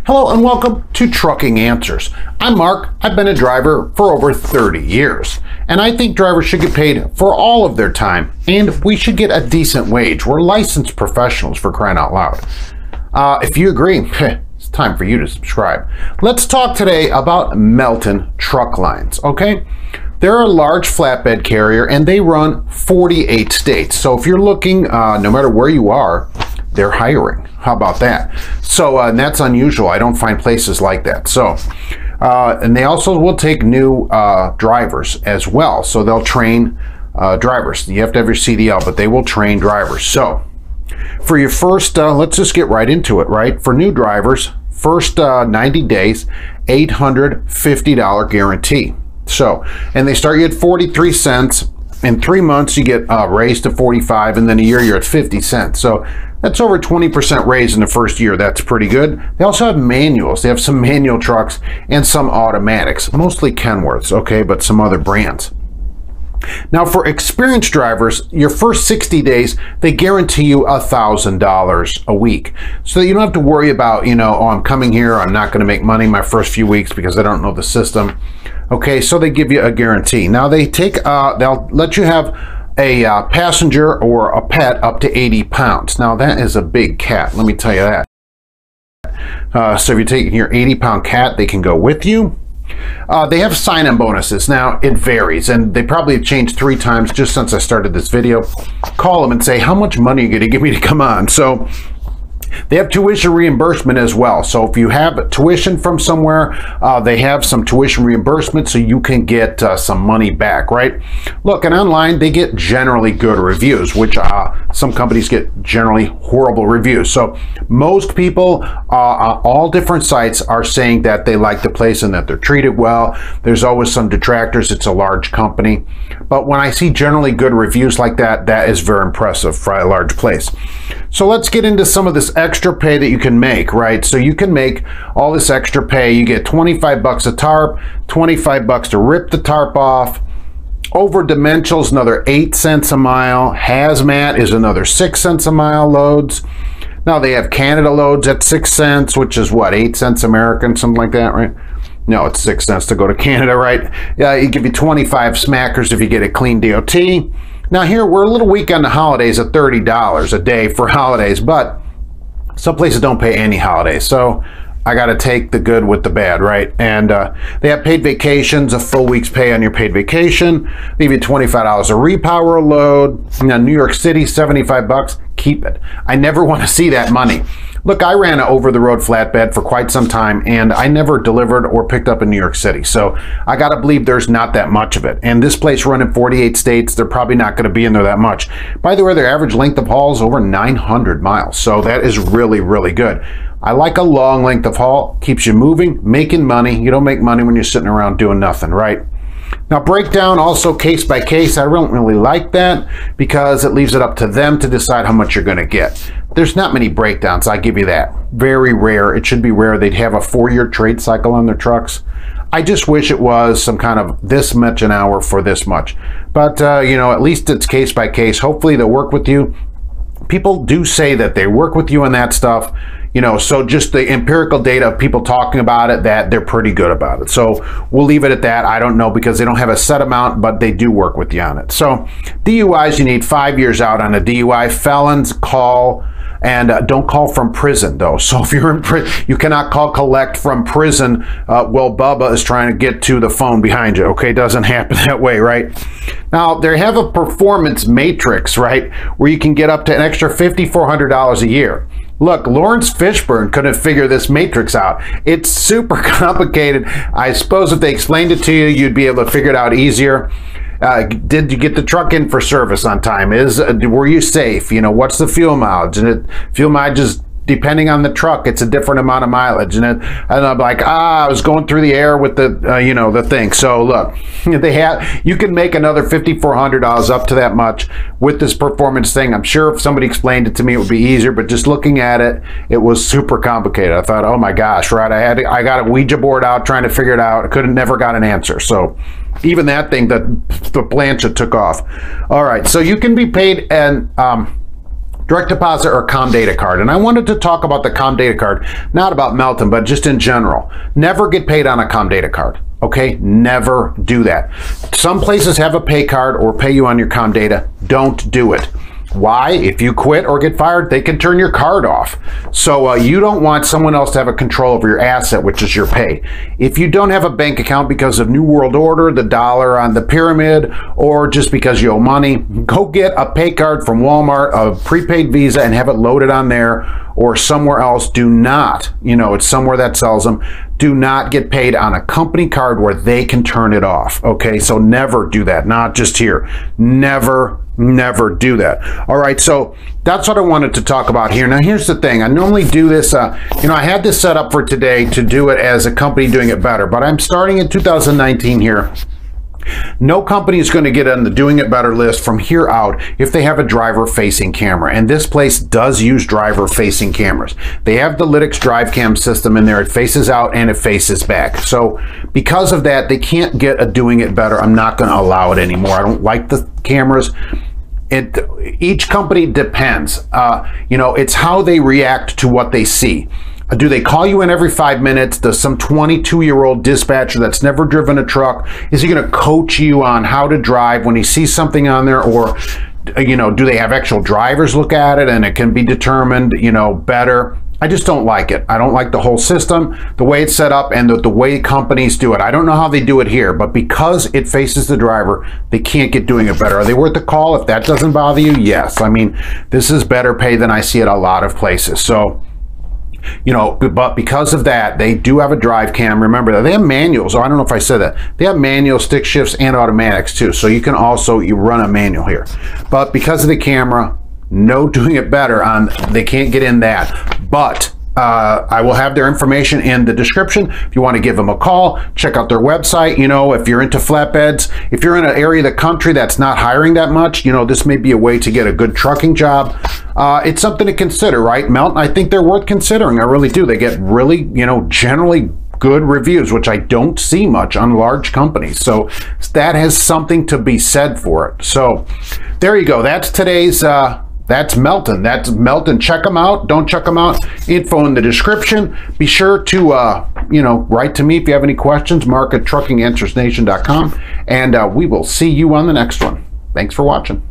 Hello and welcome to Trucking Answers. I'm Mark. I've been a driver for over 30 years, and I think drivers should get paid for all of their time, and we should get a decent wage. We're licensed professionals, for crying out loud. If you agree, it's time for you to subscribe. Let's talk today about Melton truck lines, okay? They're a large flatbed carrier and they run 48 states. So if you're looking, no matter where you are, they're hiring. How about that? So and that's unusual. I don't find places like that. So and they also will take new drivers as well. So they'll train drivers. You have to have your CDL, but they will train drivers. So for your first, let's just get right into it, right? For new drivers, first 90 days, $850 guarantee. So, and they start you at 43 cents. In 3 months, you get raised to 45, and then a year, you're at 50 cents. So that's over 20% raise in the first year. That's pretty good. They also have manuals. They have some manual trucks and some automatics, mostly Kenworths, okay, but some other brands. Now, for experienced drivers, your first 60 days, they guarantee you $1,000 a week. So you don't have to worry about, you know, oh, I'm coming here, I'm not going to make money my first few weeks because I don't know the system. Okay, so they give you a guarantee. Now, they take, they'll let you have a passenger or a pet up to 80 pounds. Now, that is a big cat, let me tell you that. So if you're taking your 80-pound cat, they can go with you. They have sign-on bonuses. Now, it varies, and they probably have changed 3 times just since I started this video. Call them and say, how much money are you going to give me to come on? So they have tuition reimbursement as well. So if you have tuition from somewhere, they have some tuition reimbursement so you can get some money back, right? Look, and online, they get generally good reviews, which some companies get generally horrible reviews. So most people, all different sites are saying that they like the place and that they're treated well. There's always some detractors. It's a large company. But when I see generally good reviews like that, that is very impressive for a large place. So let's get into some of this extra pay that you can make, right? So you can make all this extra pay. You get 25 bucks a tarp, 25 bucks to rip the tarp off. Over dimensionals, another 8 cents a mile. Hazmat is another 6 cents a mile loads. Now they have Canada loads at 6 cents, which is what, 8 cents American, something like that, right? No, it's 6 cents to go to Canada, right? Yeah, you give you 25 smackers if you get a clean DOT. Now here, we're a little weak on the holidays at $30 a day for holidays, but some places don't pay any holidays. So I got to take the good with the bad, right? And they have paid vacations, a full week's pay on your paid vacation. They give you $25 a repower load. Now, New York City, 75 bucks, keep it. I never want to see that money. Look, I ran an over-the-road flatbed for quite some time, and I never delivered or picked up in New York City. So I got to believe there's not that much of it. And this place running 48 states, they're probably not going to be in there that much. By the way, their average length of haul is over 900 miles. So that is really, really good. I like a long length of haul. Keeps you moving, making money. You don't make money when you're sitting around doing nothing, right? Now, breakdown also case by case. I don't really like that because it leaves it up to them to decide how much you're going to get. There's not many breakdowns, I give you that. Very rare. It should be rare. They'd have a 4-year trade cycle on their trucks. I just wish it was some kind of this much an hour for this much. But, you know, at least it's case by case. Hopefully they'll work with you. People do say that they work with you on that stuff. You know, so just the empirical data of people talking about it, that they're pretty good about it. So we'll leave it at that. I don't know because they don't have a set amount, but they do work with you on it. So DUIs, you need 5 years out on a DUI. Felons, call. And don't call from prison, though. So if you're in prison, you cannot call collect from prison while Bubba is trying to get to the phone behind you. Okay, doesn't happen that way, right? Now, they have a performance matrix, right, where you can get up to an extra $5,400 a year. Look, Lawrence Fishburne couldn't figure this matrix out. It's super complicated. I suppose if they explained it to you, you'd be able to figure it out easier. Did you get the truck in for service on time? Were you safe? You know, what's the fuel mileage? And fuel mileage is depending on the truck, it's a different amount of mileage. And I'm like, I was going through the air with the, you know, the thing. So look, you can make another $5,400 up to that much with this performance thing. I'm sure if somebody explained it to me, it would be easier, but just looking at it, it was super complicated. I thought, oh my gosh, right? I got a Ouija board out trying to figure it out. I never got an answer. So even that thing, the plancha took off. All right, so you can be paid and direct deposit or Comdata card. And I wanted to talk about the Comdata card, not about Melton, but just in general. Never get paid on a Comdata card. Okay, never do that. Some places have a pay card or pay you on your Comdata. Don't do it. Why? If you quit or get fired, they can turn your card off. So you don't want someone else to have a control over your asset, which is your pay. If you don't have a bank account because of New World Order, the dollar on the pyramid, or just because you owe money, go get a pay card from Walmart, a prepaid Visa, and have it loaded on there or somewhere else. Do not, it's somewhere that sells them. Do not get paid on a company card where they can turn it off. Okay, so never do that. Not just here. Never do that. All right, so that's what I wanted to talk about here. Now, here's the thing. I normally do this, I had this set up for today to do it as a company doing it better, but I'm starting in 2019 here. No company is going to get on the Doing It Better list from here out if they have a driver-facing camera. And this place does use driver-facing cameras. They have the Lytx drive cam system in there. It faces out and it faces back. So because of that, they can't get a Doing It Better. I'm not going to allow it anymore. I don't like the cameras. Each company depends. It's how they react to what they see. Do they call you in every 5 minutes? Does some 22-year-old dispatcher that's never driven a truck, is he going to coach you on how to drive when he sees something on there? Or, do they have actual drivers look at it and it can be determined, better? I just don't like it. I don't like the whole system, the way it's set up, and the way companies do it. I don't know how they do it here, but because it faces the driver, they can't get Doing It Better. Are they worth the call? If that doesn't bother you, yes. I mean, this is better pay than I see at a lot of places. So, but because of that, they do have a drive cam. Remember that they have manuals. I don't know if I said that. They have manual, stick shifts, and automatics too. So you can also run a manual here. But because of the camera, no Doing It Better on. They can't get in that. But I will have their information in the description. If you want to give them a call, check out their website. If you're into flatbeds, if you're in an area of the country that's not hiring that much, this may be a way to get a good trucking job. It's something to consider, right, Melton? I think they're worth considering. I really do. They get really, generally good reviews, which I don't see much on large companies. So that has something to be said for it. So there you go. That's today's that's Melton. That's Melton. Check them out. Don't check them out. Info in the description. Be sure to, write to me if you have any questions. Mark at truckinganswersnation.com. And we will see you on the next one. Thanks for watching.